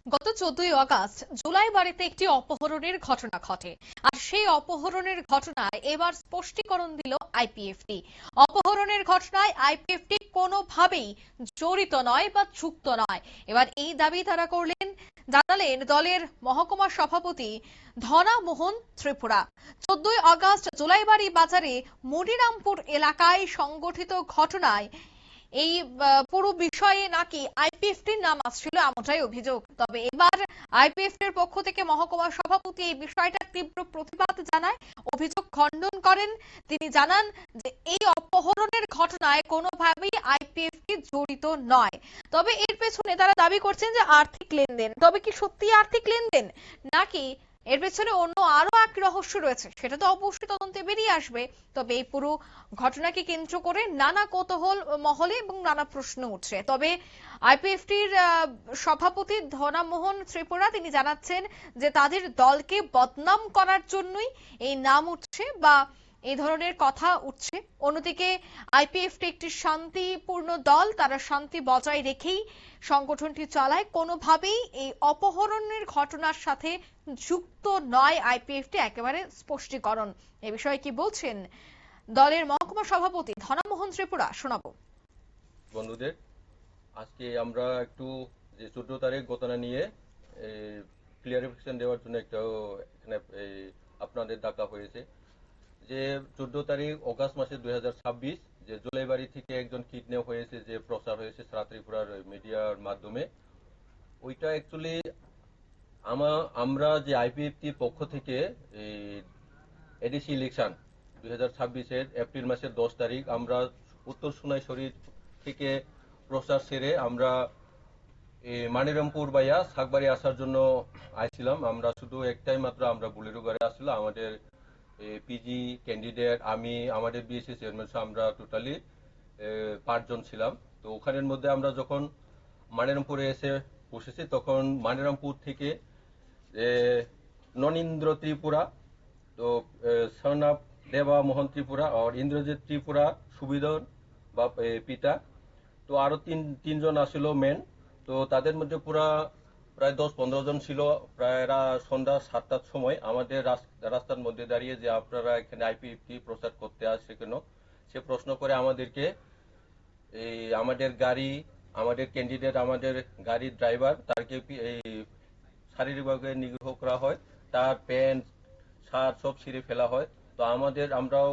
গত 14ই আগস্ট জুলাই বাড়িতে একটি অপহরণের ঘটনা ঘটে। আর সেই অপহরণের ঘটনায় এবার স্পষ্টীকরণ দিল আইপিএফটি। অপহরণের ঘটনায় আইপিএফটি কোনোভাবেই জড়িত নয় বা যুক্ত নয়। এবার এই দাবি তারা জানালেন দলের মহকুমা সভাপতি ধনা মোহন ত্রিপুরা। 14ই আগস্ট জুলাইবাড়ি বাজারে মনিরামপুর এলাকায় সংগঠিত ঘটনায় এই পুরো বিষয়ে নাকি আইপিএফটির নাম আসছিল, এমনটাই অভিযোগ। তবে এবার আইপিএফটির পক্ষ থেকে মহকুমা সভাপতি এই বিষয়টার তীব্র প্রতিবাদ জানায়, অভিযোগ খণ্ডন করেন। তিনি জানান যে এই অপহরণের ঘটনায় কোনোভাবেই আইপিএফটি জড়িত নয়। তবে এর পেছনে তারা দাবি করছেন যে আর্থিক লেনদেন। তবে কি সত্যি আর্থিক লেনদেন, নাকি এর পেছনে অন্য আরো এক রহস্য রয়েছে, সেটা তো অবশ্যই তদন্তে বেরিয়ে আসবে। তবে এই পুরো ঘটনাকে কেন্দ্র করে নানা কৌতূহল মহলে এবং নানা প্রশ্ন উঠছে। তবে আইপিএফটির সভাপতি ধনা মোহন ত্রিপুরা তিনি জানাচ্ছেন যে তাদের দলকে বদনাম করার জন্যই এই নাম উঠছে বা এই ধরনের কথা উঠছে। অন্যদিকে আইপিএফটি একটি শান্তিপূর্ণ দল, তারা শান্তি বজায় রেখেই সংগঠনটি চালায়, কোনোভাবেই এই অপহরণের ঘটনার সাথে যুক্ত নয় আইপিএফটি, একেবারে স্পষ্টীকরণ। এ বিষয়ে কি বলছেন দলের মহকুমা সভাপতি ধনা মোহন ত্রিপুরা, শোনাবো। বন্ধুদের, আজকে আমরা একটু যে 14 তারিখ ঘটনা নিয়ে ক্লিয়ারিফিকেশন দেওয়ার জন্য একটা এখানে আপনাদের ডাকা হয়েছে। যে 14 তারিখ অগাস্ট মাসে 2026 যে জুলাইবাড়ি থেকে একজন কিডন্যাপ হয়েছে, যে প্রচার হয়েছে সারা ত্রিপুরার মিডিয়ার মাধ্যমে, ওইটা অ্যাকচুয়ালি আমরা যে আইপিএফটির পক্ষ থেকে এডিসি ইলেকশন 2026-এর এপ্রিল মাসের 10 তারিখ আমরা উত্তর সোনাইছড়ি থেকে প্রচার সেরে আমরা মানিরামপুর বাইয়া সাগবাড়ি আসার জন্য আইছিলাম। আমরা শুধু একটাই মাত্র আমরা বুলেরো গাড়ি আসছিলাম। আমাদের পিজি ক্যান্ডিডেট, আমি, আমাদের বিএসসি চেয়ারম্যান, আমরা টোটালি 5 জন ছিলাম। তো ওখানের মধ্যে আমরা যখন মানিরামপুরে এসে বসেছি, তখন মানিরামপুর থেকে ননীন্দ্র ত্রিপুরা, তো সর্ণাব দেবা মোহন ত্রিপুরা আর ইন্দ্রজিৎ ত্রিপুরা সুবিধন বা পিতা, তো আরো তিনজন আসলো মেন। তো তাদের মধ্যে প্রায় 10-15 জন ছিল। প্রায় এরা সন্ধ্যা 7টার সময় আমাদের রাস্তার মধ্যে দাঁড়িয়ে যে আপনারা এখানে আইপিএফটি প্রচার করতে আসছে কেন, সে প্রশ্ন করে আমাদেরকে আমাদের গাড়ি, আমাদের ক্যান্ডিডেট, আমাদের গাড়ির ড্রাইভার, তাকে শারীরিকভাবে নিগ্রহ করা হয়, তার প্যান্ট শার্ট সব ছিঁড়ে ফেলা হয়। তো আমরাও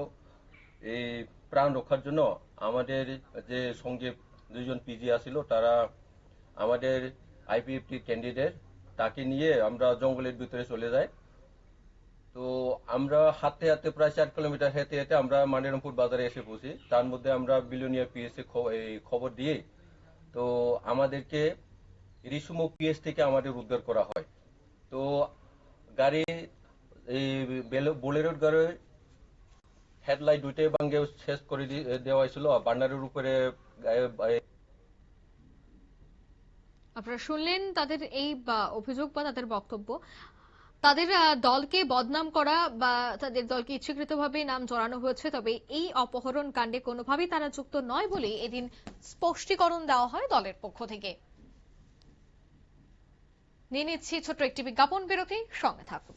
এই প্রাণ রক্ষার জন্য আমাদের যে সঙ্গে 2জন পিজি আসিল, তারা আমাদের আইপিএফটি ক্যান্ডিডেট, তাকে নিয়ে আমরা জঙ্গলের ভিতরে চলে যাই। তো আমরা হাঁটতে হাঁটতে প্রায় 4 কিলোমিটার হেঁটে হেঁটে আমরা মানিরামপুর বাজারে এসে পৌঁছি। তার মধ্যে আমরা বিলোনিয়া পিএসে খবর দিয়ে, তো আমাদেরকে রিসুমো পিএস থেকে আমাদের উদ্ধার করা হয়। তো গাড়ি বোলেরোর গাড়ির হেডলাইট দুইটাই ভাঙ্গে শেষ করে দেওয়া হয়েছিল। বার্নারের উপরে আপনারা শুনলেন তাদের এই অভিযোগ বা তাদের বক্তব্য। তাদের দলকে বদনাম করা বা তাদের দলকে ইচ্ছাকৃতভাবে নাম জড়ানো হয়েছে। তবে এই অপহরণ কাণ্ডে কোনোভাবেই তারা যুক্ত নয় বলে এদিন স্পষ্টীকরণ দেওয়া হয় দলের পক্ষ থেকে। নিয়ে নিচ্ছি ছোট্ট একটি বিজ্ঞাপন বিরতি, সঙ্গে থাকুন।